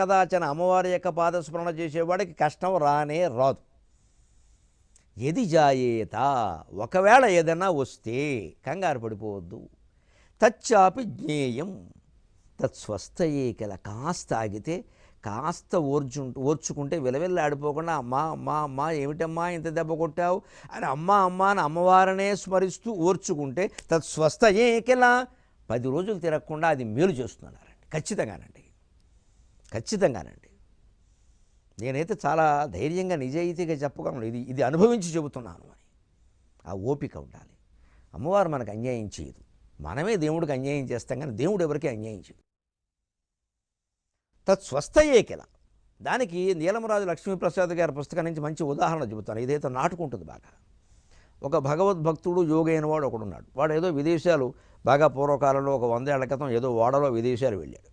కదాచన అమ్మవారి యొక్క పాదస్మరణ చేసేవాడికి కష్టం రానే రాదు. ఎది జాయేత, ఒకవేళ ఏదైనా వస్తే కంగారు పడిపోవద్దు. తచ్చాపి జ్ఞేయం తత్స్వస్థయే కిల, కాస్త ఆగితే కాస్త ఓర్చుకుంటే విలవిల్లాడిపోకుండా అమ్మా అమ్మా అమ్మా ఏమిటమ్మా ఇంత దెబ్బ కొట్టావు అని అమ్మా అమ్మా అని అమ్మవారినే స్మరిస్తూ ఓర్చుకుంటే తత్స్వస్థయే కిల, 10 రోజులు తిరగకుండా అది మేలు చేస్తున్నారండి. ఖచ్చితంగానండి, ఖచ్చితంగానండి. నేనైతే చాలా ధైర్యంగా నిజాయితీగా చెప్పగలను, ఇది అనుభవించి చెబుతున్నాను అని. ఆ ఓపిక ఉండాలి. అమ్మవారు మనకు అన్యాయం చేయదు, మనమే దేవుడికి అన్యాయం చేస్తాం, కానీ దేవుడు ఎవరికి అన్యాయం చేయదు. తత్స్వస్థయే కిల, దానికి నీలమరాజు లక్ష్మీప్రసాద్ గారి పుస్తకం నుంచి మంచి ఉదాహరణ చెబుతాను. ఇదైతే నాటుకుంటుంది బాగా. ఒక భగవద్భక్తుడు యోగి అయిన వాడు ఒకడున్నాడు. వాడు ఏదో విదేశాలు బాగా పూర్వకాలంలో ఒక 100 ఏళ్ల క్రితం ఏదో ఓడలో విదేశాలు వెళ్ళాడు.